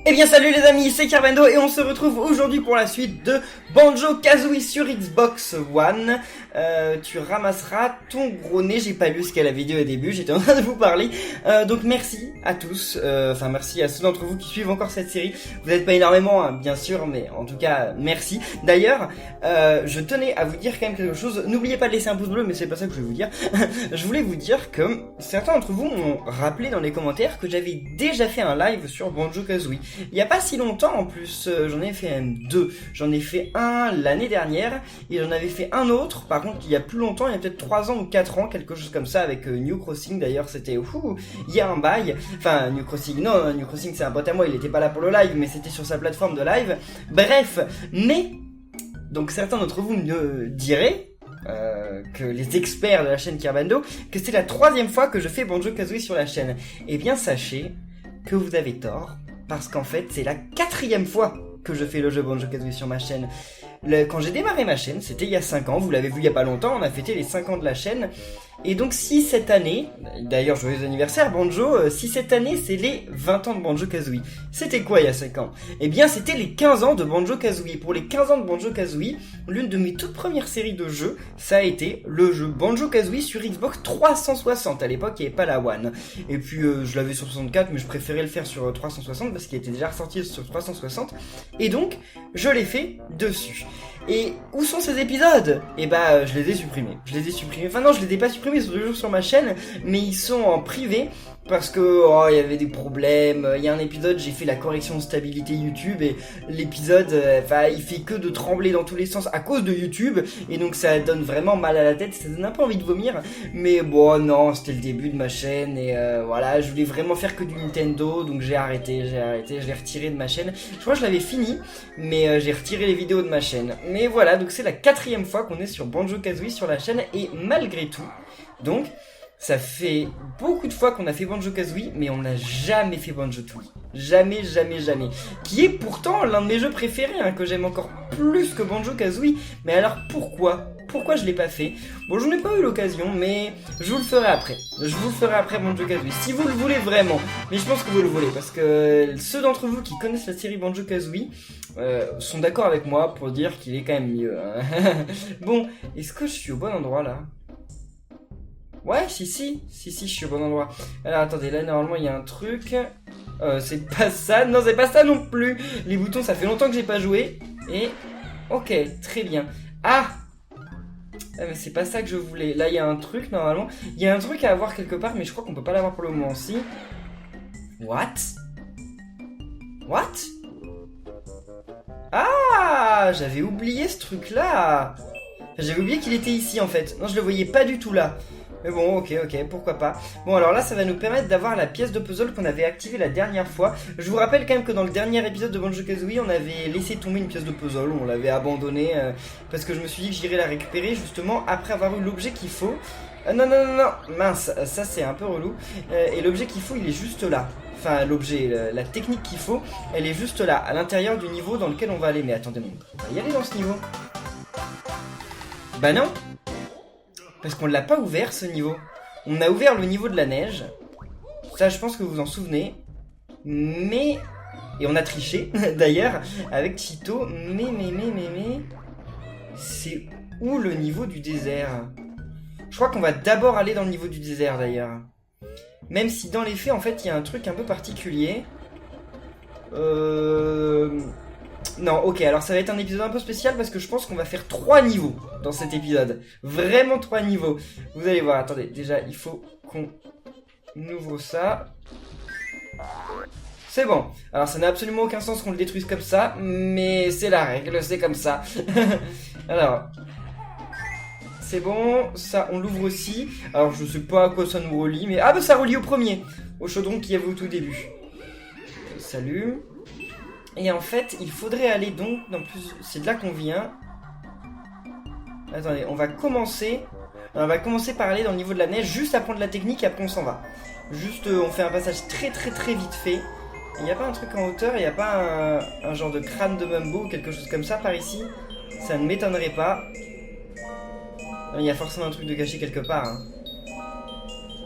Eh bien salut les amis, c'est Carbendo et on se retrouve aujourd'hui pour la suite de Banjo-Kazooie sur Xbox One. Tu ramasseras ton gros nez, j'ai pas lu ce qu'est la vidéo au début, j'étais en train de vous parler. Donc merci à tous, merci à ceux d'entre vous qui suivent encore cette série. Vous n'êtes pas énormément hein, bien sûr, mais en tout cas merci. D'ailleurs, je tenais à vous dire quand même quelque chose, n'oubliez pas de laisser un pouce bleu mais c'est pas ça que je vais vous dire. Je voulais vous dire que certains d'entre vous m'ont rappelé dans les commentaires que j'avais déjà fait un live sur Banjo-Kazooie. Il y a pas si longtemps en plus, j'en ai fait même deux. J'en ai fait un l'année dernière et j'en avais fait un autre, par contre il y a plus longtemps, il y a peut-être 3 ans ou 4 ans, quelque chose comme ça avec New Crossing. D'ailleurs c'était il y a un bail, enfin New Crossing, non, New Crossing c'est un pote à moi, il était pas là pour le live mais c'était sur sa plateforme de live. Bref, mais donc certains d'entre vous me diraient que les experts de la chaîne Carbendo, que c'est la 3e fois que je fais Banjo-Kazooie sur la chaîne. Eh bien sachez que vous avez tort, parce qu'en fait c'est la 4e fois que je fais le jeu Banjo-Kazooie sur ma chaîne. Quand j'ai démarré ma chaîne, c'était il y a 5 ans, vous l'avez vu il y a pas longtemps, on a fêté les 5 ans de la chaîne. Et donc si cette année, d'ailleurs joyeux anniversaire Banjo, si cette année c'est les 20 ans de Banjo-Kazooie, c'était quoi il y a 5 ans? Eh bien c'était les 15 ans de Banjo-Kazooie. Pour les 15 ans de Banjo-Kazooie, l'une de mes toutes premières séries de jeux, ça a été le jeu Banjo-Kazooie sur Xbox 360. À l'époque il n'y avait pas la One. Et puis je l'avais sur 64 mais je préférais le faire sur 360 parce qu'il était déjà ressorti sur 360. Et donc je l'ai fait dessus. Et où sont ces épisodes? Eh bah je les ai supprimés. Enfin non, je les ai pas supprimés, ils sont toujours sur ma chaîne, mais ils sont en privé parce que il y avait des problèmes. Il y a un épisode, j'ai fait la correction de stabilité YouTube et l'épisode, il fait que de trembler dans tous les sens à cause de YouTube et donc ça donne vraiment mal à la tête, ça donne un peu envie de vomir. Mais bon non, c'était le début de ma chaîne et voilà, je voulais vraiment faire que du Nintendo, donc j'ai arrêté, je l'ai retiré de ma chaîne. Je crois que je l'avais fini, mais j'ai retiré les vidéos de ma chaîne. Mais voilà, donc c'est la 4e fois qu'on est sur Banjo-Kazooie sur la chaîne et malgré tout, donc ça fait beaucoup de fois qu'on a fait Banjo-Kazooie, mais on n'a jamais fait Banjo-Tooie. Jamais. Qui est pourtant l'un de mes jeux préférés, hein, que j'aime encore plus que Banjo-Kazooie. Mais alors pourquoi je l'ai pas fait? Bon, je n'ai pas eu l'occasion, mais je vous le ferai après. Banjo-Kazooie, si vous le voulez vraiment. Mais je pense que vous le voulez, parce que ceux d'entre vous qui connaissent la série Banjo-Kazooie sont d'accord avec moi pour dire qu'il est quand même mieux. Hein. Bon, est-ce que je suis au bon endroit là? Ouais, si, je suis au bon endroit. Alors attendez, là normalement il y a un truc. C'est pas ça, non c'est pas ça non plus. Les boutons, ça fait longtemps que j'ai pas joué. Et ok, très bien. Ah mais c'est pas ça que je voulais. Là il y a un truc normalement. Il y a un truc à avoir quelque part, mais je crois qu'on peut pas l'avoir pour le moment aussi. What? Ah, j'avais oublié ce truc là. J'avais oublié qu'il était ici en fait. Non, je le voyais pas du tout là. Mais bon, ok, pourquoi pas. Bon, alors là, ça va nous permettre d'avoir la pièce de puzzle qu'on avait activée la dernière fois. Je vous rappelle quand même que dans le dernier épisode de Banjo-Kazooie, on avait laissé tomber une pièce de puzzle, on l'avait abandonnée parce que je me suis dit que j'irais la récupérer justement après avoir eu l'objet qu'il faut. Non, mince, ça c'est un peu relou. Et l'objet qu'il faut, il est juste là. Enfin, l'objet, la technique qu'il faut, elle est juste là, à l'intérieur du niveau dans lequel on va aller. Mais attendez, on va y aller dans ce niveau. Bah non, parce qu'on l'a pas ouvert ce niveau. On a ouvert le niveau de la neige. Ça je pense que vous vous en souvenez. Mais... Et on a triché d'ailleurs avec Chito. Mais... C'est où le niveau du désert? Je crois qu'on va d'abord aller dans le niveau du désert d'ailleurs. Même si dans les faits en fait il y a un truc un peu particulier. Non, ok, alors ça va être un épisode un peu spécial parce que je pense qu'on va faire 3 niveaux dans cet épisode. Vraiment 3 niveaux. Vous allez voir, attendez, déjà il faut qu'on ouvre ça. C'est bon. Alors ça n'a absolument aucun sens qu'on le détruise comme ça, mais c'est la règle, c'est comme ça. Alors... C'est bon, ça on l'ouvre aussi. Alors je sais pas à quoi ça nous relie, mais... Ah bah ça relie au premier, au chaudron qu'il y avait au tout début. Salut. Et en fait, il faudrait aller donc, c'est de là qu'on vient. Attendez, on va commencer par aller dans le niveau de la neige, juste apprendre la technique et après on s'en va. Juste, on fait un passage très vite fait. Il n'y a pas un truc en hauteur, il n'y a pas un genre de crâne de Mumbo ou quelque chose comme ça par ici. Ça ne m'étonnerait pas. Il y a forcément un truc de caché quelque part. Hein.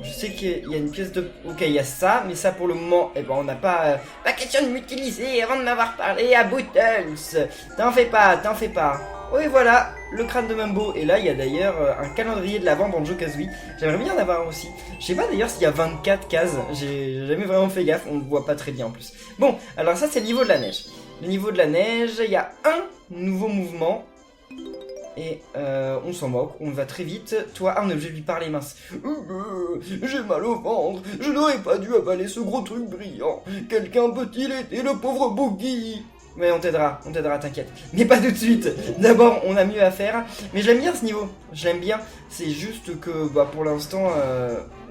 Je sais qu'il y a une pièce de... Ok, il y a ça, mais ça pour le moment, eh ben on n'a pas... Pas question de m'utiliser avant de m'avoir parlé à Bootles. T'en fais pas, t'en fais pas. Oui, voilà, le crâne de Mumbo. Et là, il y a d'ailleurs un calendrier de l'avant Banjo-Kazooie. J'aimerais bien en avoir un aussi. Je sais pas d'ailleurs s'il y a 24 cases. J'ai jamais vraiment fait gaffe, on ne voit pas très bien en plus. Bon, alors ça, c'est le niveau de la neige. Le niveau de la neige, il y a un nouveau mouvement. Et on s'en moque, on va très vite. Toi, on est obligé de lui parler, mince. J'ai mal au ventre, je n'aurais pas dû avaler ce gros truc brillant. Quelqu'un peut-il aider le pauvre Boogie? Mais on t'aidera, t'inquiète. Mais pas tout de suite. D'abord, on a mieux à faire. Mais j'aime bien ce niveau, je l'aime bien. C'est juste que, bah, pour l'instant,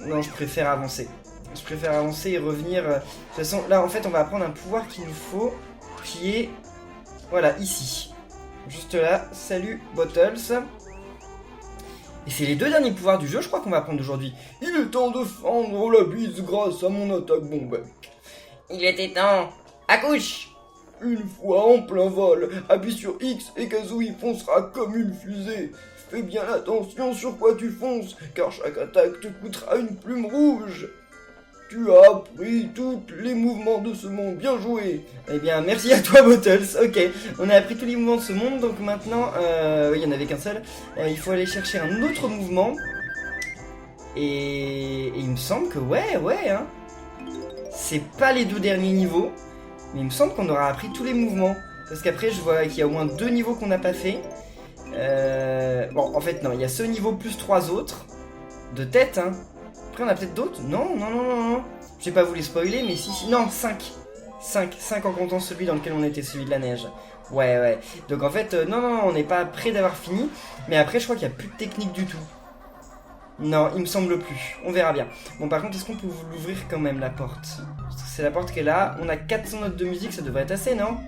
non, je préfère avancer. Je préfère avancer et revenir. De toute façon, là, en fait, on va apprendre un pouvoir qu'il nous faut, qui est, voilà, ici. Juste là, salut Bottles. Et c'est les deux derniers pouvoirs du jeu, je crois qu'on va apprendre aujourd'hui. Il est temps de fendre la bise grâce à mon attaque bombec. Il était temps. Accouche. Une fois en plein vol, appuie sur X et Kazooie foncera comme une fusée. Fais bien attention sur quoi tu fonces, car chaque attaque te coûtera une plume rouge. Tu as appris tous les mouvements de ce monde, bien joué. Eh bien, merci à toi, Bottles. Ok, on a appris tous les mouvements de ce monde, donc maintenant, oui, il n'y en avait qu'un seul. Il faut aller chercher un autre mouvement. Et il me semble que, ouais, hein. C'est pas les deux derniers niveaux, mais il me semble qu'on aura appris tous les mouvements. Parce qu'après, je vois qu'il y a au moins 2 niveaux qu'on n'a pas fait. Bon, en fait, non, il y a ce niveau plus 3 autres. De tête, hein. Après, on a peut-être d'autres? Non. J'ai pas voulu spoiler, mais si. Non, 5 en comptant celui dans lequel on était, celui de la neige. Ouais. Donc en fait, non, on n'est pas près d'avoir fini. Mais après, je crois qu'il n'y a plus de technique du tout. Non, il me semble plus. On verra bien. Bon, par contre, est-ce qu'on peut l'ouvrir quand même, la porte? Parce que c'est la porte qui est là. On a 400 notes de musique, ça devrait être assez, non?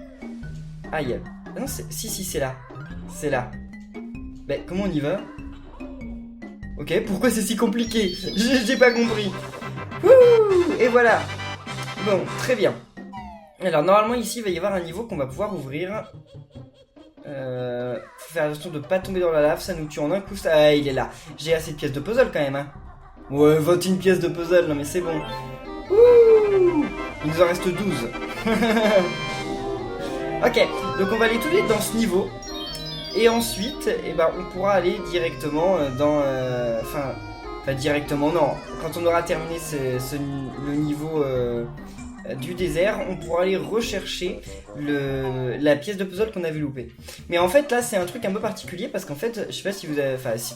Aïe. Ah non, si, c'est là. C'est là. Ben, comment on y va? Ok, pourquoi c'est si compliqué? J'ai pas compris. Ouh, et voilà. Bon, très bien. Alors, normalement, ici, il va y avoir un niveau qu'on va pouvoir ouvrir. Faut faire attention de pas tomber dans la lave, ça nous tue en un coup. Ah, il est là. J'ai assez de pièces de puzzle quand même, hein. Ouais, 21 pièces de puzzle, non mais c'est bon. Ouh, il nous en reste 12. Ok, donc on va aller tout de suite dans ce niveau. Et ensuite, eh ben, on pourra aller directement dans... Enfin, pas directement, non. Quand on aura terminé le niveau du désert, on pourra aller rechercher la pièce de puzzle qu'on avait loupée. Mais en fait, là, c'est un truc un peu particulier parce qu'en fait, je sais pas si vous avez... Enfin, si...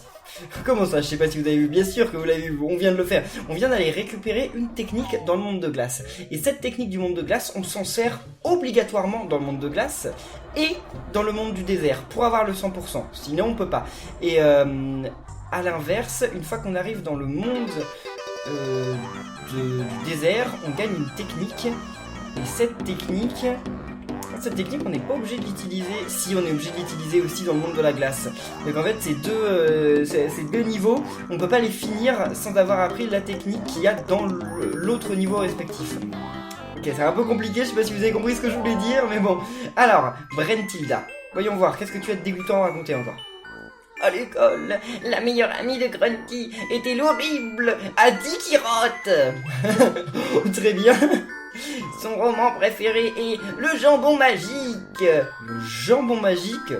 Comment ça? Je sais pas si vous avez vu. Bien sûr que vous l'avez vu. On vient de le faire. On vient d'aller récupérer une technique dans le monde de glace. Et cette technique du monde de glace, on s'en sert obligatoirement dans le monde de glace et dans le monde du désert pour avoir le 100%. Sinon, on peut pas. Et à l'inverse, une fois qu'on arrive dans le monde du désert, on gagne une technique. Et cette technique, on n'est pas obligé de l'utiliser. Si, on est obligé de l'utiliser aussi dans le monde de la glace. Donc en fait, ces deux niveaux, on peut pas les finir sans avoir appris la technique qu'il y a dans l'autre niveau respectif. Ok, c'est un peu compliqué, je sais pas si vous avez compris ce que je voulais dire, mais bon. Alors, Brentilda, voyons voir, qu'est-ce que tu as de dégoûtant à raconter encore? À l'école, la meilleure amie de Grunty était l'horrible Adikirotte. Très bien. Son roman préféré est Le Jambon Magique. Le jambon magique?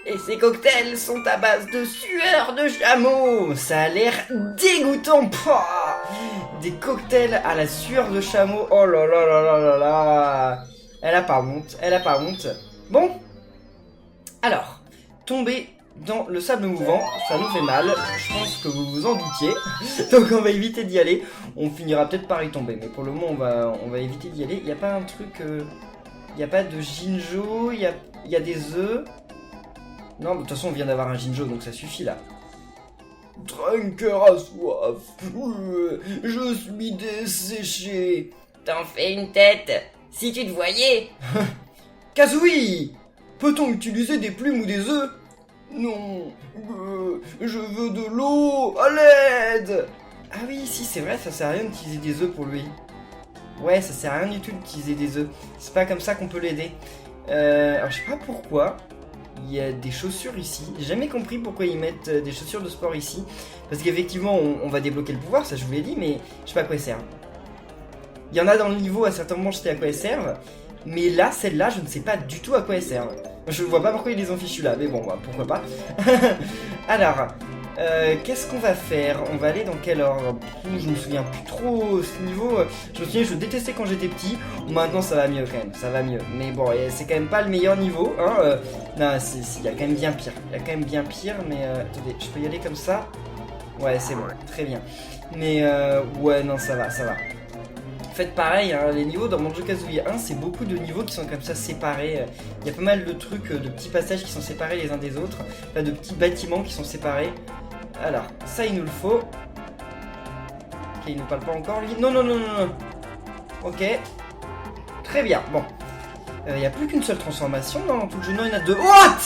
Et ses cocktails sont à base de sueur de chameau. Ça a l'air dégoûtant. Pouah, des cocktails à la sueur de chameau. Oh là là là là là là. Elle a pas honte. Bon. Alors, tomber dans le sable mouvant, ça nous fait mal. Je pense que vous vous en doutiez. Donc on va éviter d'y aller. On finira peut-être par y tomber. Mais pour le moment, on va éviter d'y aller. Il n'y a pas un truc... Il n'y a pas de Jinjo. Il y a des œufs. Non, de toute façon, on vient d'avoir un Jinjo, donc ça suffit là. Trinqueur à soif. Je suis desséché. T'en fais une tête. Si tu te voyais. Kazooie, peut-on utiliser des plumes ou des œufs? Non, je veux de l'eau, à l'aide. Ah oui, si, c'est vrai, ça sert à rien d'utiliser des œufs pour lui. Ouais, ça sert à rien du tout d'utiliser des œufs. C'est pas comme ça qu'on peut l'aider. Alors, je sais pas pourquoi. il y a des chaussures ici. J'ai jamais compris pourquoi ils mettent des chaussures de sport ici. Parce qu'effectivement, on va débloquer le pouvoir, ça je vous l'ai dit, mais je sais pas à quoi elles servent. Il y en a dans le niveau, à certains moments je sais à quoi elles servent. Mais là, celle-là, je ne sais pas du tout à quoi elles servent. Je vois pas pourquoi ils les ont fichus là, mais bon, bah, pourquoi pas. Alors, qu'est-ce qu'on va faire? On va aller dans quel ordre? Je me souviens plus trop ce niveau. Je me souviens, je détestais quand j'étais petit. Maintenant, ça va mieux quand même, ça va mieux. Mais bon, c'est quand même pas le meilleur niveau. Hein, non, il y a quand même bien pire. Il y a quand même bien pire, mais attendez, je peux y aller comme ça? Ouais, c'est bon, très bien. Mais ouais, non, ça va, ça va. Faites pareil, hein, les niveaux dans Banjo-Kazooie 1, c'est beaucoup de niveaux qui sont comme ça séparés. Il y a pas mal de trucs, de petits passages qui sont séparés les uns des autres. Enfin, de petits bâtiments qui sont séparés. Alors, ça il nous le faut. Ok, il nous parle pas encore lui. Non, non, non, non, non. Ok. Très bien, bon. Il n'y a plus qu'une seule transformation dans tout le jeu. Non, il y en a deux. What?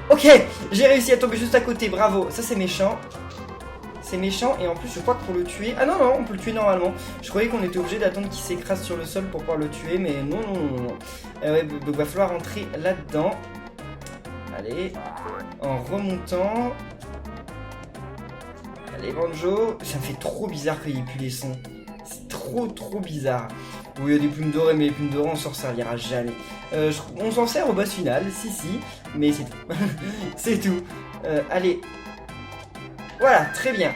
Ok, j'ai réussi à tomber juste à côté, bravo. Ça c'est méchant. C'est méchant et en plus je crois que pour le tuer... Ah non non, on peut le tuer normalement. Je croyais qu'on était obligé d'attendre qu'il s'écrase sur le sol pour pouvoir le tuer, mais non non non non. Ouais, donc va falloir rentrer là-dedans. Allez, en remontant. Allez Banjo. Ça me fait trop bizarre qu'il n'y ait plus les sons. C'est trop bizarre. Oui, il y a des plumes dorées, mais les plumes dorées on s'en servira jamais. On s'en sert au boss final, si, mais c'est tout. C'est tout. Allez. Voilà, très bien.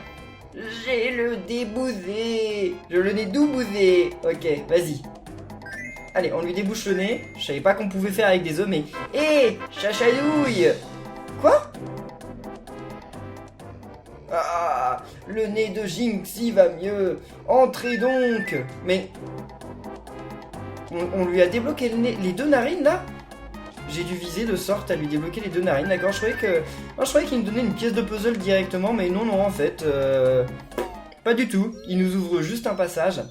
J'ai le débousé. Je le nez doubousé. Ok, vas-y. Allez, on lui débouche le nez. Je savais pas qu'on pouvait faire avec des œufs, mais... Hé, chachadouille. Quoi? Ah, le nez de Jinxie va mieux. Entrez donc. Mais... On lui a débloqué le nez, les deux narines, là? J'ai dû viser de sorte à lui débloquer les deux narines, d'accord. Je croyais qu'il me donnait une pièce de puzzle directement, mais non, en fait, pas du tout. Il nous ouvre juste un passage.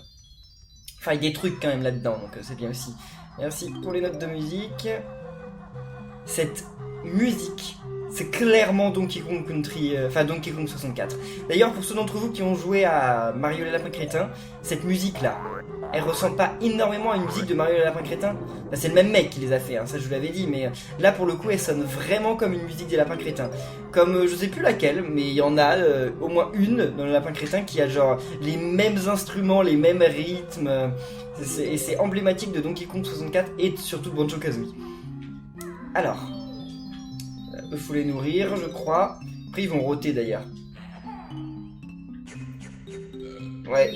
Enfin, il y a des trucs quand même là-dedans, donc c'est bien aussi. Merci pour les notes de musique. Cette musique, c'est clairement Donkey Kong Country, enfin Donkey Kong 64. D'ailleurs, pour ceux d'entre vous qui ont joué à Mario le Lapin Crétin, cette musique-là, elle ressemble pas énormément à une musique de Mario le Lapin Crétin. Enfin, c'est le même mec qui les a fait, hein, ça je vous l'avais dit, mais là pour le coup elle sonne vraiment comme une musique des Lapins Crétins. Comme je sais plus laquelle, mais il y en a au moins une dans le Lapin Crétin qui a genre les mêmes instruments, les mêmes rythmes. Et c'est emblématique de Donkey Kong 64 et surtout de Banjo-Kazooie. Alors, il faut les nourrir, je crois. Après ils vont rôter d'ailleurs. Ouais,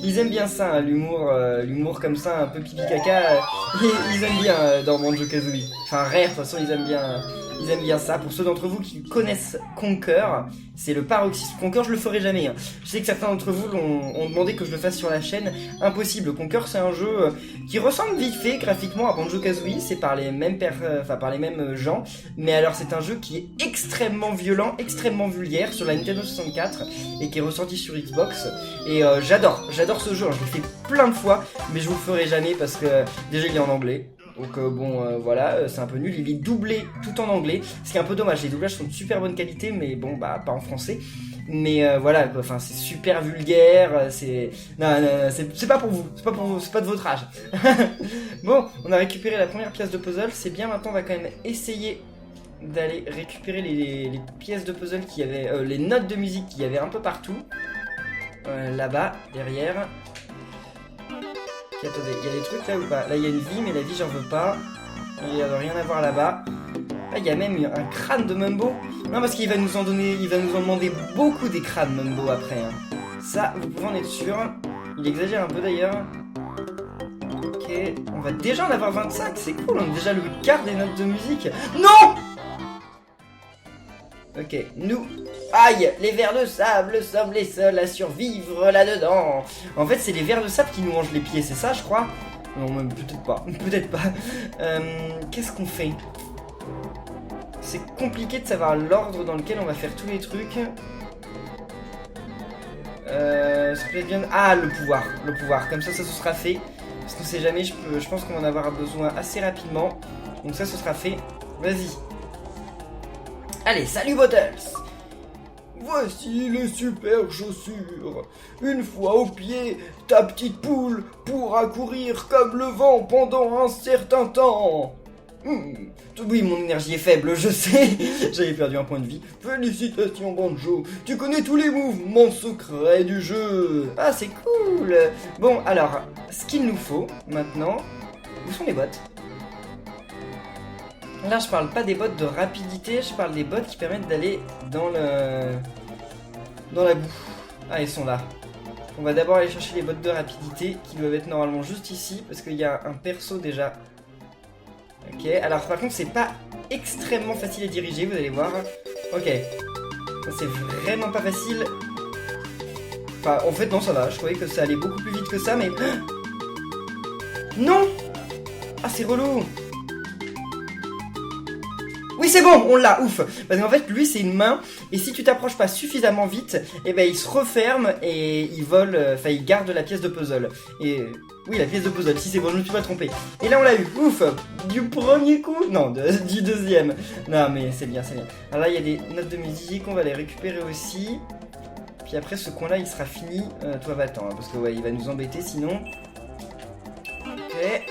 ils aiment bien ça, hein, l'humour comme ça, un peu pipi caca, ils aiment bien dans Banjo-Kazooie. Enfin, Rare, de toute façon, ils aiment bien ça. Pour ceux d'entre vous qui connaissent Conker, c'est le paroxysme. Conker, je le ferai jamais. Hein. Je sais que certains d'entre vous ont demandé que je le fasse sur la chaîne. Impossible. Conker, c'est un jeu qui ressemble vite fait graphiquement à Banjo-Kazooie. C'est par les mêmes par les mêmes gens. Mais alors, c'est un jeu qui est extrêmement violent, extrêmement vulgaire sur la Nintendo 64 et qui est ressorti sur Xbox. Et j'adore ce jeu. Hein. Je l'ai fait plein de fois, mais je vous le ferai jamais parce que déjà il est en anglais. Donc voilà, c'est un peu nul, il est doublé tout en anglais, ce qui est un peu dommage, les doublages sont de super bonne qualité, mais bon, bah pas en français. Mais voilà, quoi, enfin c'est super vulgaire, c'est... Non, c'est pas pour vous, c'est pas de votre âge. Bon, on a récupéré la première pièce de puzzle, c'est bien, maintenant on va quand même essayer d'aller récupérer les pièces de puzzle qui avaient, les notes de musique qu'il y avait un peu partout. Là-bas, derrière... Attendez, il y a des trucs là ou pas? Là il y a une vie, mais la vie j'en veux pas. Il n'y a rien à voir là-bas. Là il y a même un crâne de Mumbo. Non, parce qu'il va nous en donner, il va nous en demander beaucoup des crânes Mumbo après. Hein. Ça, vous pouvez en être sûr. Il exagère un peu d'ailleurs. Ok, on va déjà en avoir 25, c'est cool, on a déjà le quart des notes de musique. Non! Ok, nous... Aïe, les vers de sable sommes les seuls à survivre là-dedans. En fait, c'est les vers de sable qui nous mangent les pieds, c'est ça, je crois? Non, même peut-être pas. Peut-être pas. Qu'est-ce qu'on fait? C'est compliqué de savoir l'ordre dans lequel on va faire tous les trucs. Ça peut être bien... Ah, le pouvoir. Comme ça, ça se sera fait. Parce qu'on sait jamais, je pense qu'on va en avoir besoin assez rapidement. Donc ça, ce sera fait. Vas-y. Allez, salut Bottles! Voici les super chaussures. Une fois au pied, ta petite poule pourra courir comme le vent pendant un certain temps. Oui, mon énergie est faible, je sais. J'avais perdu un point de vie. Félicitations, Banjo. Tu connais tous les mouvements secrets du jeu. Ah, c'est cool. Bon, alors, ce qu'il nous faut maintenant... Où sont les bots? Là, je parle pas des bots de rapidité, je parle des bots qui permettent d'aller dans la boue. Ah, ils sont là. On va d'abord aller chercher les bots de rapidité qui doivent être normalement juste ici parce qu'il y a un perso déjà. Ok, alors par contre c'est pas extrêmement facile à diriger, vous allez voir. Ok, c'est vraiment pas facile. Enfin, en fait non, ça va, je croyais que ça allait beaucoup plus vite que ça, mais... Non. Ah, c'est relou. Oui, c'est bon, on l'a, ouf. Parce qu'en fait, lui, c'est une main, et si tu t'approches pas suffisamment vite, eh ben, il se referme et il vole, enfin, il garde la pièce de puzzle. Et oui, la pièce de puzzle, si c'est bon, je me suis pas trompé. Et là, on l'a eu, ouf, du premier coup, non, du deuxième. Non, mais c'est bien, c'est bien. Alors là, il y a des notes de musique, on va les récupérer aussi. Puis après, ce coin-là, il sera fini. Toi, va-t'en, hein, parce que ouais, il va nous embêter sinon. Ok.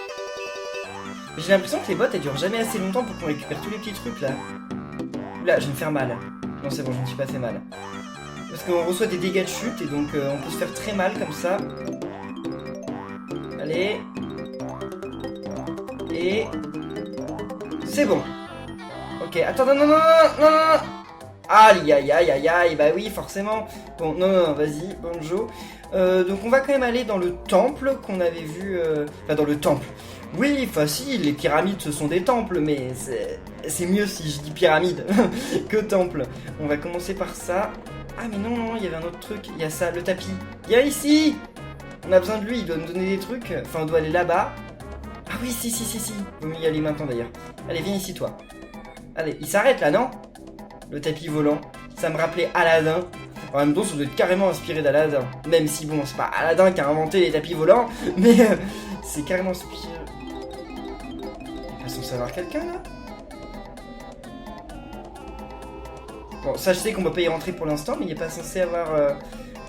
J'ai l'impression que les bots elles durent jamais assez longtemps pour qu'on récupère tous les petits trucs là. Oula, je vais me faire mal. Non, c'est bon, je ne me suis pas fait mal. Parce qu'on reçoit des dégâts de chute et donc on peut se faire très mal comme ça. Allez. Et... c'est bon. Ok, attends, non, non, non, non, non, non. Aïe, aïe, aïe, aïe, aïe, bah oui, forcément. Bon, non, non, non, vas-y, Banjo. Donc on va quand même aller dans le temple qu'on avait vu... Enfin, dans le temple. Oui, facile, les pyramides ce sont des temples, mais c'est mieux si je dis pyramide que temple. On va commencer par ça. Ah mais non, non, il y avait un autre truc, il y a ça, le tapis. Viens ici. On a besoin de lui, il doit nous donner des trucs. Enfin, on doit aller là-bas. Ah oui, si. Vaut mieux y aller maintenant d'ailleurs. Allez, viens ici toi. Allez, il s'arrête là, non? Le tapis volant, ça me rappelait Aladdin. En même temps, ça doit être carrément inspiré d'Aladdin. Même si bon, c'est pas Aladdin qui a inventé les tapis volants, mais c'est carrément inspiré... Ils sont censés avoir quelqu'un là? Bon, ça je sais qu'on va pas y rentrer pour l'instant, mais il n'est pas censé avoir...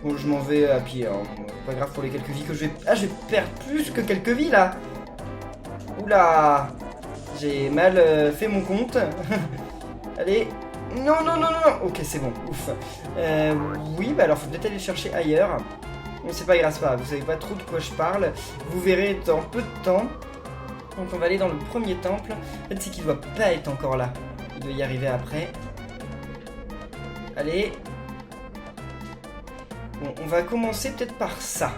Bon, je m'en vais à pied, hein. Pas grave pour les quelques vies que je vais... Ah, je vais perdre plus que quelques vies là. Oula. J'ai mal fait mon compte. Allez. Non, non, non, non. Ok, c'est bon, ouf. Oui, bah alors faut peut-être aller le chercher ailleurs. Bon, c'est pas grave, vous savez pas trop de quoi je parle. Vous verrez dans peu de temps. Donc on va aller dans le premier temple. En fait, c'est qu'il doit pas être encore là. Il doit y arriver après. Allez. Bon, on va commencer peut-être par ça.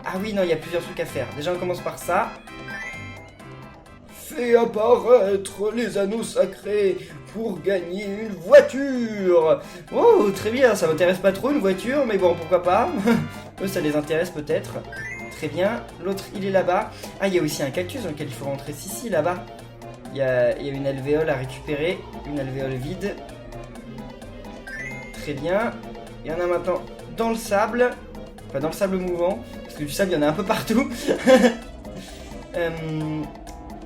Ah oui, non, il y a plusieurs trucs à faire. Déjà, on commence par ça. Fais apparaître les anneaux sacrés pour gagner une voiture. Oh, très bien, ça m'intéresse pas trop une voiture, mais bon, pourquoi pas. Eux, ça les intéresse peut-être. Très bien, l'autre il est là-bas. Ah, il y a aussi un cactus dans lequel il faut rentrer. Si, là-bas. Il y a une alvéole à récupérer. Une alvéole vide. Très bien. Il y en a maintenant dans le sable. Enfin, dans le sable mouvant. Parce que du sable, il y en a un peu partout.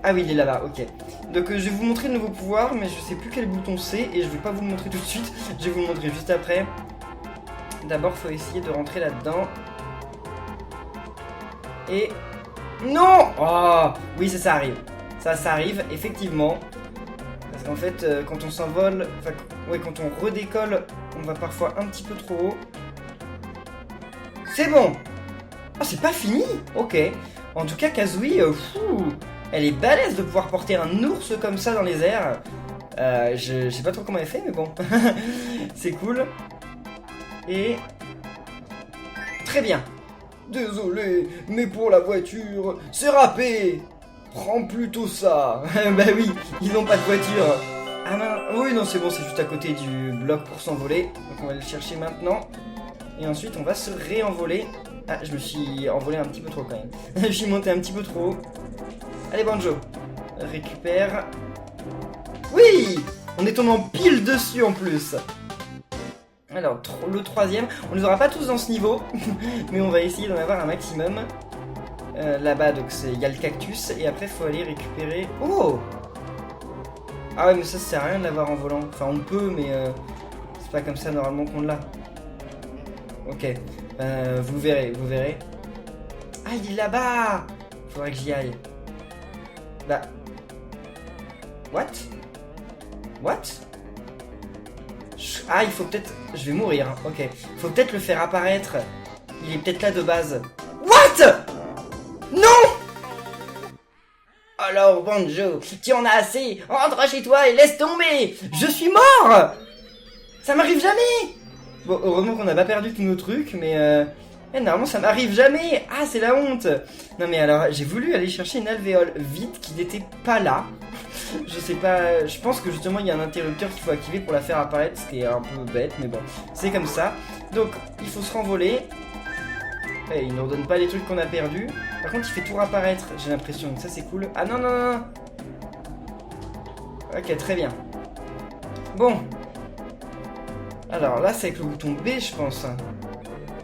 Ah oui, il est là-bas, ok. Donc je vais vous montrer le nouveau pouvoir, mais je sais plus quel bouton c'est. Et je vais pas vous le montrer tout de suite. Je vais vous le montrer juste après. D'abord, faut essayer de rentrer là-dedans. Et... non! Oh! Oui, ça arrive. Ça arrive, effectivement. Parce qu'en fait, quand on s'envole... Enfin, ouais, quand on redécolle, on va parfois un petit peu trop haut. C'est bon! Oh, c'est pas fini! Ok. En tout cas, Kazooie, elle est balèze de pouvoir porter un ours comme ça dans les airs. Je sais pas trop comment elle fait, mais bon. C'est cool. Et... très bien. Désolé, mais pour la voiture, c'est râpé. Prends plutôt ça. Bah oui, ils n'ont pas de voiture. Ah non, oui, non, c'est bon, c'est juste à côté du bloc pour s'envoler. Donc on va le chercher maintenant. Et ensuite, on va se réenvoler. Ah, je me suis envolé un petit peu trop quand même. Je suis monté un petit peu trop haut. Allez, Banjo. Récupère. Oui! On est tombé en pile dessus en plus. Alors, le troisième, on les aura pas tous dans ce niveau, mais on va essayer d'en avoir un maximum. Là-bas, donc il y a le cactus, et après, il faut aller récupérer... oh! Ah ouais, mais ça sert à rien de l'avoir en volant. Enfin, on peut, mais c'est pas comme ça normalement qu'on l'a. Ok, vous verrez, vous verrez. Ah, il est là-bas! Faudrait que j'y aille. Bah... What? Ah, il faut peut-être... Je vais mourir, hein. Ok. Il faut peut-être le faire apparaître. Il est peut-être là de base. What? Non! Alors, Banjo, tu en as assez. Rentre chez toi et laisse tomber. Je suis mort! Ça m'arrive jamais! Bon, heureusement qu'on n'a pas perdu tous nos trucs, mais... normalement, ça m'arrive jamais! Ah, c'est la honte! Non, mais alors, j'ai voulu aller chercher une alvéole vide qui n'était pas là. Je sais pas... Je pense que justement, il y a un interrupteur qu'il faut activer pour la faire apparaître, ce qui est un peu bête, mais bon, c'est comme ça. Donc, il faut se renvoler. Il ne nous redonne pas les trucs qu'on a perdus. Par contre, il fait tout réapparaître, j'ai l'impression. Donc ça, c'est cool. Ah non, non, non, non. Ok, très bien. Bon. Alors là, c'est avec le bouton B, je pense.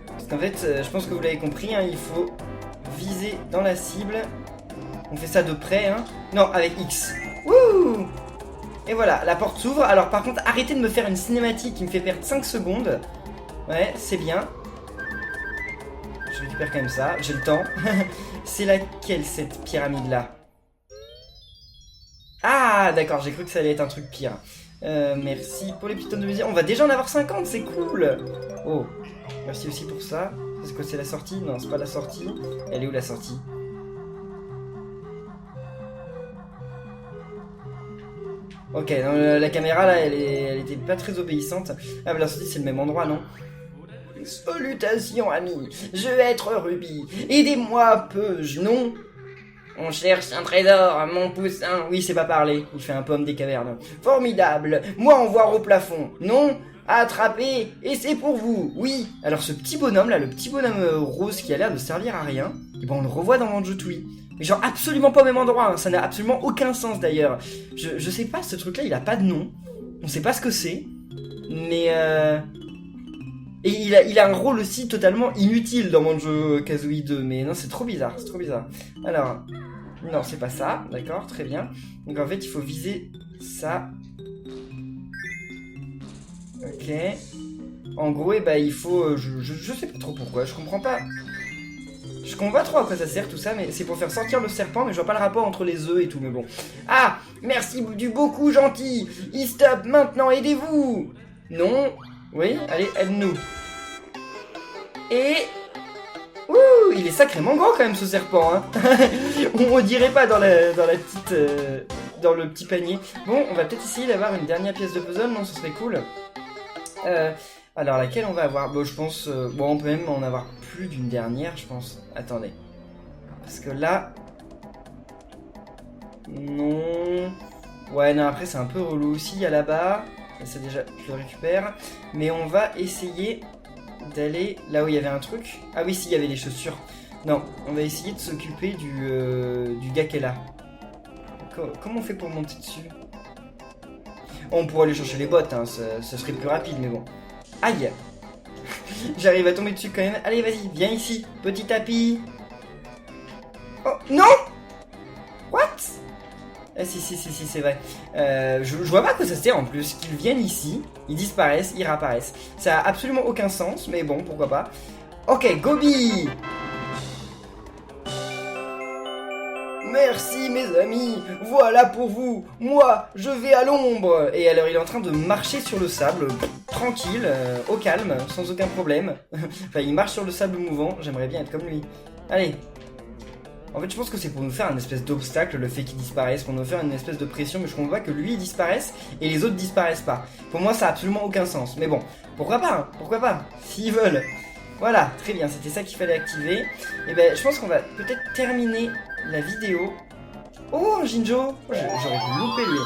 Parce qu'en fait, je pense que vous l'avez compris, hein, il faut viser dans la cible. On fait ça de près, hein. Non, avec X. Wouh! Et voilà, la porte s'ouvre. Alors par contre, arrêtez de me faire une cinématique qui me fait perdre 5 secondes. Ouais, c'est bien. Je récupère quand même ça, j'ai le temps. C'est laquelle cette pyramide-là? Ah, d'accord, j'ai cru que ça allait être un truc pire. Merci pour les petites tonnes de musique. On va déjà en avoir 50, c'est cool. Oh, merci aussi pour ça. C'est quoi, c'est la sortie? Non, c'est pas la sortie. Elle est où la sortie? Ok, non, la caméra là, elle était pas très obéissante. Ah, mais la sortie c'est le même endroit, non? Salutations, amis. Je vais être Ruby. Aidez-moi, peux-je, non? On cherche un trésor, mon poussin. Oui, c'est pas parler. Il fait un peu homme des cavernes. Formidable. Moi, en voir au plafond. Non? Attrapez. Et c'est pour vous. Oui. Alors, ce petit bonhomme là, le petit bonhomme rose qui a l'air de servir à rien, et ben on le revoit dans Banjo-Tooie. Mais genre absolument pas au même endroit. Hein. Ça n'a absolument aucun sens d'ailleurs. Je sais pas, ce truc-là, il a pas de nom. On sait pas ce que c'est. Mais Et il a un rôle aussi totalement inutile dans Banjo-Kazooie 2, mais non, c'est trop bizarre, c'est trop bizarre. Alors, non, c'est pas ça, d'accord, très bien. Donc en fait, il faut viser ça. Ok. En gros, eh ben, il faut... je sais pas trop pourquoi, je comprends pas. Je comprends pas trop à quoi ça sert tout ça, mais c'est pour faire sortir le serpent, mais je vois pas le rapport entre les œufs et tout, mais bon. Ah, merci du beaucoup gentil. Stop maintenant, aidez-vous. Non. Oui, allez, aide-nous. Et... Ouh, il est sacrément grand quand même ce serpent, hein. On dirait pas dans la petite... dans le petit panier. Bon, on va peut-être essayer d'avoir une dernière pièce de puzzle, non, ce serait cool. Alors, laquelle on va avoir? Bon, je pense... bon, on peut même en avoir plus d'une dernière, je pense. Attendez. Parce que là... Non... Ouais, non, après, c'est un peu relou aussi, il y a là-bas... C'est déjà, je le récupère. Mais on va essayer d'aller là où il y avait un truc. Ah oui, si, il y avait des chaussures. Non, on va essayer de s'occuper du gars qui est là. Comment on fait pour monter dessus? On pourrait aller chercher les bottes, hein, ça serait plus rapide, mais bon. Aïe. J'arrive à tomber dessus quand même. Allez, vas-y, viens ici, petit tapis. Oh, non! What? Ah si, c'est vrai. Je vois pas à quoi ça sert en plus. Qu'ils viennent ici, ils disparaissent, ils réapparaissent. Ça a absolument aucun sens, mais bon, pourquoi pas. Ok, Gobi! Merci mes amis, voilà pour vous. Moi, je vais à l'ombre. Et alors, il est en train de marcher sur le sable, tranquille, au calme, sans aucun problème. Enfin, il marche sur le sable mouvant, j'aimerais bien être comme lui. Allez. En fait, je pense que c'est pour nous faire un espèce d'obstacle, le fait qu'il disparaisse, pour nous faire une espèce de pression, mais je comprends pas que lui il disparaisse et les autres disparaissent pas. Pour moi, ça a absolument aucun sens. Mais bon, pourquoi pas, hein, pourquoi pas, s'ils veulent. Voilà, très bien, c'était ça qu'il fallait activer. Et ben, je pense qu'on va peut-être terminer la vidéo. Oh, un Jinjo! J'aurais pu le louper, lui.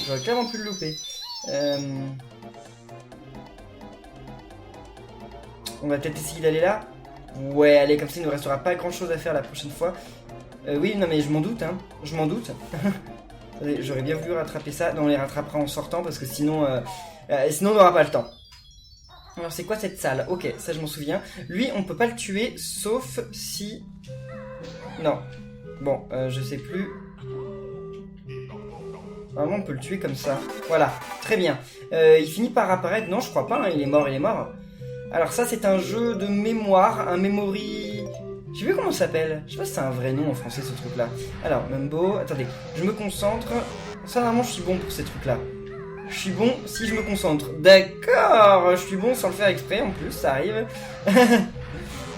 J'aurais clairement pu le louper. On va peut-être essayer d'aller là. Ouais, allez, comme ça, il ne nous restera pas grand-chose à faire la prochaine fois. Oui, non, mais je m'en doute, hein. Je m'en doute. J'aurais bien voulu rattraper ça. Non, on les rattrapera en sortant, parce que sinon, sinon on n'aura pas le temps. Alors, c'est quoi cette salle? Ok, ça, je m'en souviens. Lui, on peut pas le tuer, sauf si... Non. Bon, je sais plus. Normalement, on peut le tuer comme ça. Voilà, très bien. Il finit par apparaître. Non, je crois pas, hein. Il est mort, il est mort. Alors ça, c'est un jeu de mémoire, un memory... Je sais plus comment ça s'appelle. Je sais pas si c'est un vrai nom en français ce truc là. Alors, Mumbo, attendez, je me concentre. Ça, normalement, je suis bon pour ces trucs là. Je suis bon si je me concentre. D'accord, je suis bon sans le faire exprès en plus, ça arrive.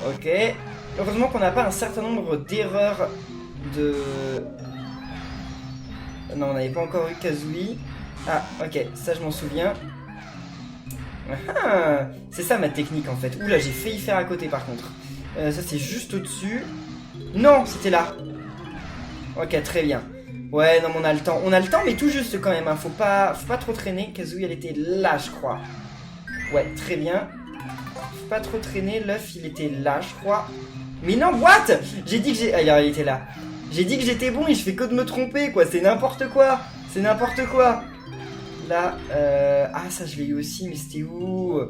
Ok. Heureusement qu'on n'a pas un certain nombre d'erreurs de... Non, on n'avait pas encore eu Kazooie. Ah, ok, ça je m'en souviens. Ah, c'est ça ma technique en fait. Oula, j'ai failli faire à côté par contre. Ça c'est juste au-dessus. Non, c'était là. Ok, très bien. Ouais, non, mais on a le temps, mais tout juste quand même. Hein. Faut pas trop traîner. Kazooie, elle était là, je crois. Ouais, très bien. Faut pas trop traîner. L'œuf, il était là, je crois. Mais non, what? J'ai dit que j'ai... Ah, il était là. J'ai dit que j'étais bon et je fais que de me tromper, quoi. C'est n'importe quoi. C'est n'importe quoi. Là, ah, ça, je l'ai eu aussi, mais c'était où?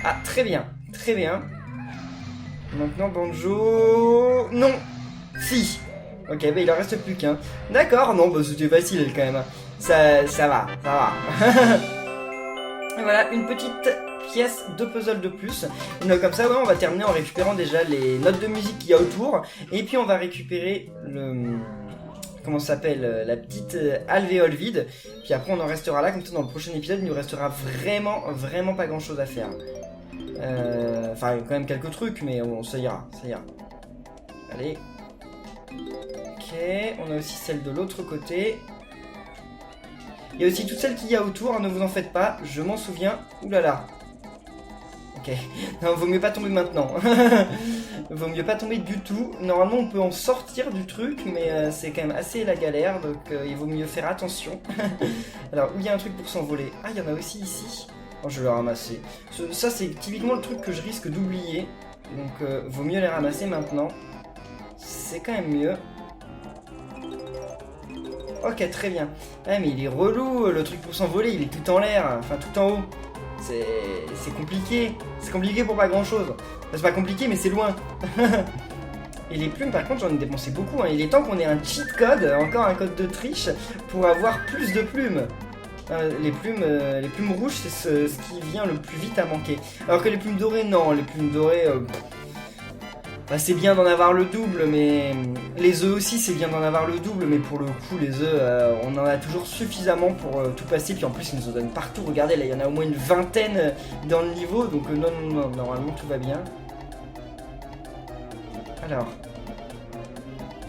Ah, très bien. Très bien. Maintenant, Banjo... Non. Si. Ok, bah il en reste plus qu'un. D'accord, non, bah c'était facile quand même. Ça va, ça va. Et voilà, une petite pièce de puzzle de plus. Donc comme ça, ouais, on va terminer en récupérant déjà les notes de musique qu'il y a autour. Et puis on va récupérer le... Comment ça s'appelle? La petite alvéole vide. Puis après on en restera là, comme ça dans le prochain épisode, il nous restera vraiment pas grand chose à faire. Enfin, quand même quelques trucs, mais ça ira, ça ira. Allez. Ok, on a aussi celle de l'autre côté. Il y a aussi toutes celles qu'il y a autour, hein, ne vous en faites pas, je m'en souviens. Ouh là là. Ok, non, vaut mieux pas tomber maintenant. Vaut mieux pas tomber du tout. Normalement, on peut en sortir du truc, mais c'est quand même assez la galère, donc il vaut mieux faire attention. Alors, où il y a un truc pour s'envoler? Ah, il y en a aussi ici. Oh, je vais le ramasser. Ça, c'est typiquement le truc que je risque d'oublier. Donc, vaut mieux les ramasser maintenant. C'est quand même mieux. Ok, très bien. Ah, mais il est relou, le truc pour s'envoler, il est tout en l'air, enfin tout en haut. C'est compliqué. C'est compliqué pour pas grand chose. Enfin, c'est pas compliqué, mais c'est loin. Et les plumes, par contre, j'en ai dépensé beaucoup. Hein. Il est temps qu'on ait un cheat code, encore un code de triche, pour avoir plus de plumes. Les plumes rouges, c'est ce qui vient le plus vite à manquer. Alors que les plumes dorées, non. Les plumes dorées... Bah, c'est bien d'en avoir le double, mais les œufs aussi c'est bien d'en avoir le double, mais pour le coup les œufs on en a toujours suffisamment pour tout passer, puis en plus ils nous en donnent partout, regardez là il y en a au moins une vingtaine dans le niveau, donc non, normalement tout va bien. Alors,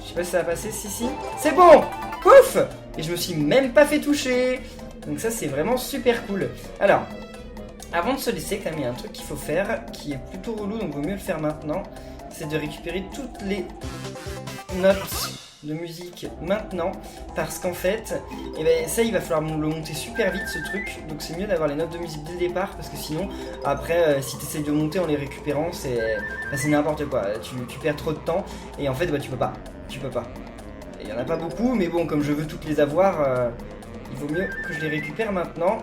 je sais pas si ça va passer, si, c'est bon, pouf. Et je me suis même pas fait toucher, donc ça c'est vraiment super cool. Alors, avant de se laisser quand même il y a un truc qu'il faut faire, qui est plutôt relou, donc vaut mieux le faire maintenant. C'est de récupérer toutes les notes de musique maintenant, parce qu'en fait, eh ben, ça il va falloir le monter super vite ce truc, donc c'est mieux d'avoir les notes de musique dès le départ, parce que sinon, après, si tu essaies de monter en les récupérant, c'est n'importe quoi, tu perds trop de temps, et en fait, bah, tu peux pas. Il y en a pas beaucoup, mais bon, comme je veux toutes les avoir, il vaut mieux que je les récupère maintenant,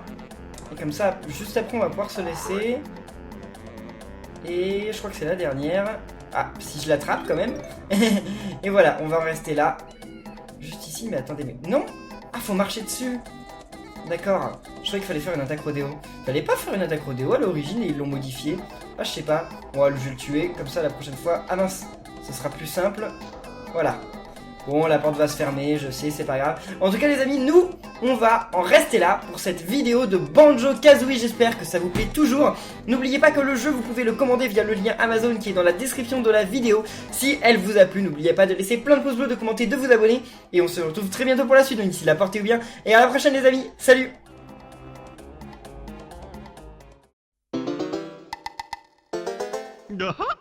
et comme ça, juste après, on va pouvoir se laisser, et je crois que c'est la dernière. Ah, si je l'attrape quand même. Et voilà, on va en rester là. Juste ici, mais attendez, mais... Non! Ah, faut marcher dessus. D'accord. Je croyais qu'il fallait faire une attaque rodéo. Fallait pas faire une attaque rodéo à l'origine et ils l'ont modifié. Ah, je sais pas. Bon, je vais le tuer, comme ça la prochaine fois. Ah mince, ce sera plus simple. Voilà. Bon, la porte va se fermer, je sais, c'est pas grave. En tout cas, les amis, nous, on va en rester là pour cette vidéo de Banjo-Kazooie. J'espère que ça vous plaît toujours. N'oubliez pas que le jeu, vous pouvez le commander via le lien Amazon qui est dans la description de la vidéo. Si elle vous a plu, n'oubliez pas de laisser plein de pouces bleus, de commenter, de vous abonner. Et on se retrouve très bientôt pour la suite. Donc d'ici là, portez-vous bien. Et à la prochaine, les amis. Salut! Uh-huh.